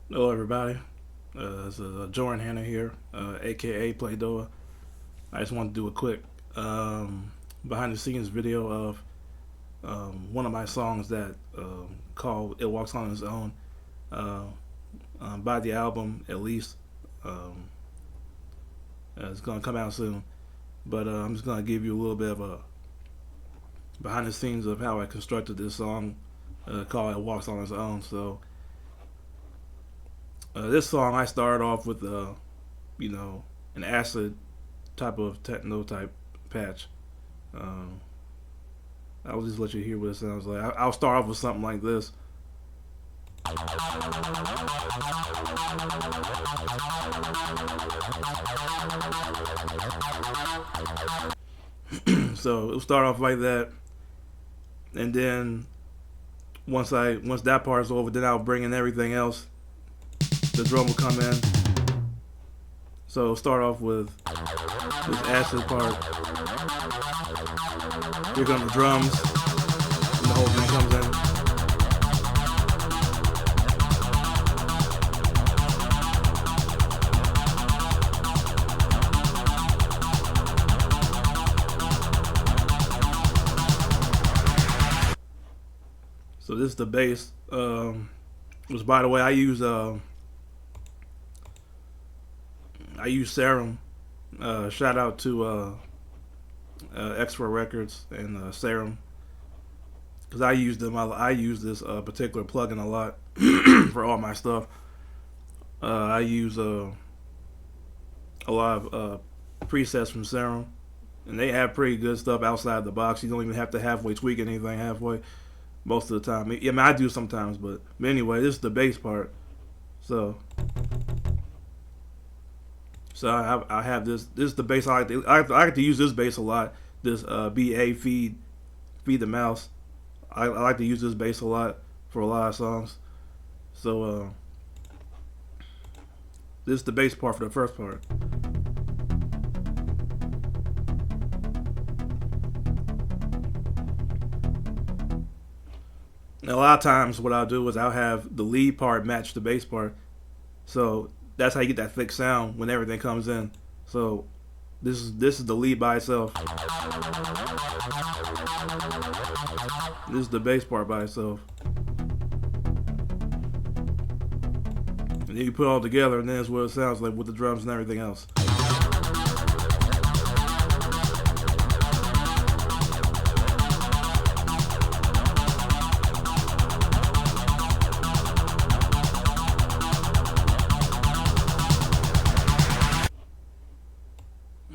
Hello, everybody. This is Jordan Hanna here, aka Plaedoha. I just want to do a quick behind the scenes video of one of my songs that called "It Walks on Its Own" uh, by the album Elise. Um, it's gonna come out soon, but I'm just gonna give you a little bit of a behind the scenes of how I constructed this song called "It Walks on Its Own." So this song I started off with an acid type of techno type patch. Um, I'll just let you hear what it sounds like. I'll start off with something like this. So it'll start off like that, and then once that part's over, then I'll bring in everything else. The drum will come in. So it'll start off with this acid part. Here come the drums, and the whole thing comes in. So this is the bass. Which, by the way, I use Serum. Shout out to Extra Records and Serum, because I use them. I use this particular plugin a lot for all my stuff. I use a lot of presets from Serum, and they have pretty good stuff outside the box. You don't even have to halfway tweak anything halfway most of the time. I mean, I do sometimes, but anyway, this is the bass part. So I have this. This is the bass I like to use this bass a lot. This BA feed the mouse. I like to use this bass a lot for a lot of songs. So this is the bass part for the first part. Now, a lot of times what I'll do is I'll have the lead part match the bass part. So that's how you get that thick sound when everything comes in. So this is the lead by itself. This is the bass part by itself. And then you put it all together, and then that's what it sounds like with the drums and everything else.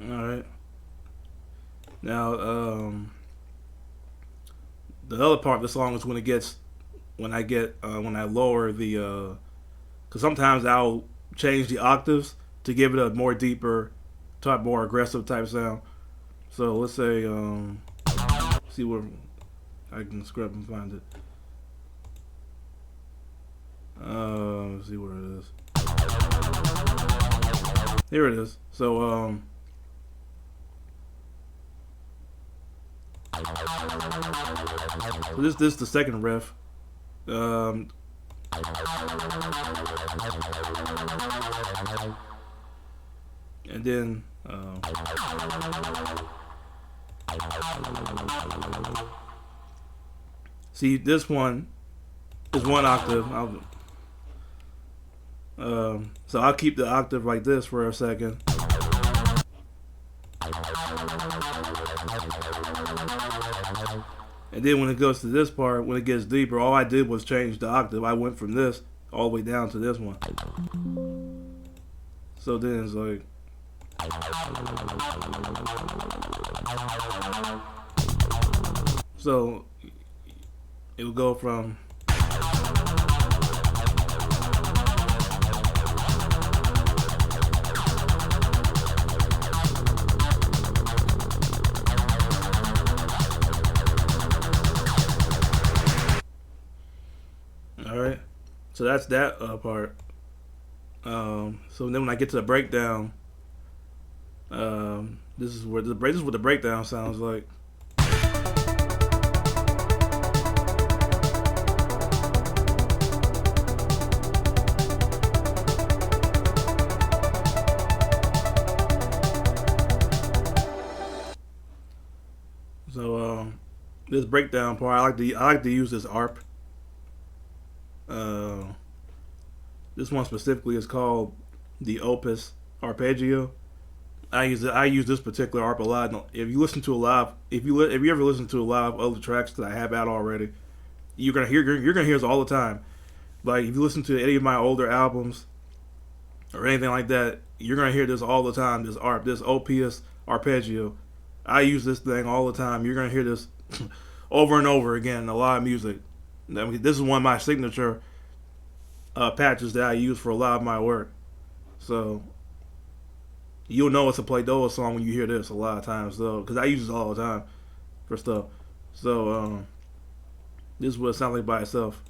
Alright. Now, the other part of the song is when I lower the, because sometimes I'll change the octaves to give it a more deeper, type, more aggressive type sound. So let's say, see where I can scrub and find it. Let's see where it is. Here it is. So, so this is the second riff. And then see, this one is one octave. So I'll keep the octave like this for a second. And then when it goes to this part, when it gets deeper, all I did was change the octave. I went from this all the way down to this one. So then it's like, so it will go from, alright, so that's that part. So then when I get to the breakdown, this is what the breakdown sounds like. this breakdown part, I like to use this ARP. Uh, this one specifically is called the Opus Arpeggio. I use this particular ARP a lot. If you listen to a lot, if you ever listen to a lot of other tracks that I have out already, you're gonna hear this all the time. Like if you listen to any of my older albums or anything like that, you're gonna hear this all the time. This ARP, this Opus Arpeggio. I use this thing all the time. You're gonna hear this over and over again in a lot of music. I mean, this is one of my signature patches that I use for a lot of my work. So you'll know it's a Plaedoha song when you hear this a lot of times, though, because I use this all the time for stuff. So this is what it sounds like by itself.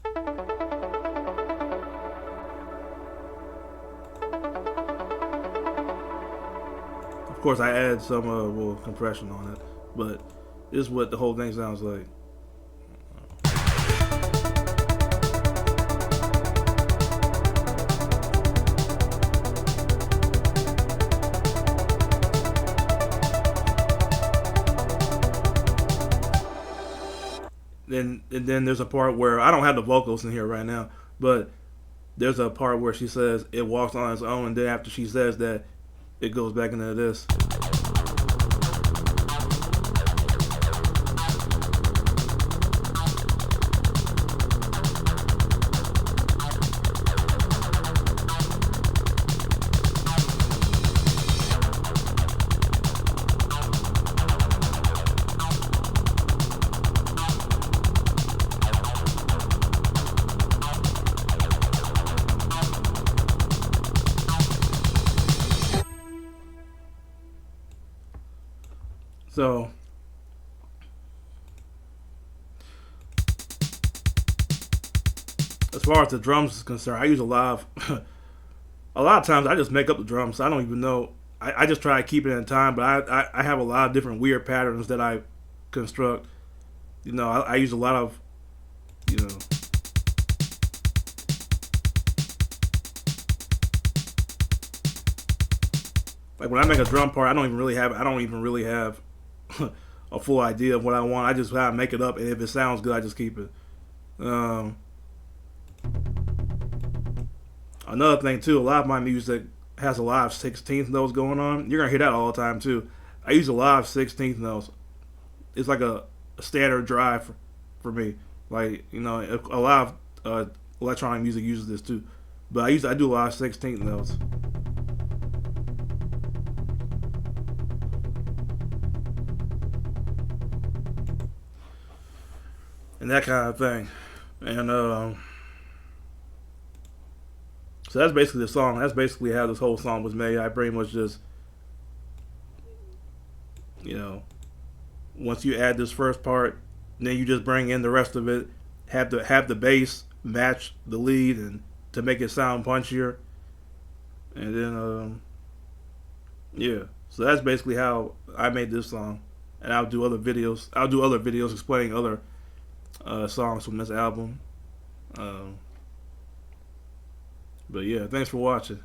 Of course, I add some compression on it, but this is what the whole thing sounds like. Then there's a part where I don't have the vocals in here right now, but there's a part where she says it walks on its own, and then after she says that, it goes back into this. So as far as the drums is concerned, I use a lot of a lot of times I just make up the drums. I don't even know. I just try to keep it in time, but I have a lot of different weird patterns that I construct. You know, I use a lot of, you know, like when I make a drum part, I don't even really have a full idea of what I want. I just gotta make it up, and if it sounds good, I just keep it. Um, Another thing too, a lot of my music has a lot of 16th notes going on. You're gonna hear that all the time too. I use a lot of 16th notes. It's like a standard drive for me. Like you know, a lot of electronic music uses this too. But I do a lot of 16th notes. And that kind of thing. And so that's basically the song. That's basically how this whole song was made. I pretty much just, you know, once you add this first part, then you just bring in the rest of it. Have the bass match the lead and to make it sound punchier. And then yeah. So that's basically how I made this song. And I'll do other videos. I'll do other videos explaining other songs from this album. But yeah, thanks for watching.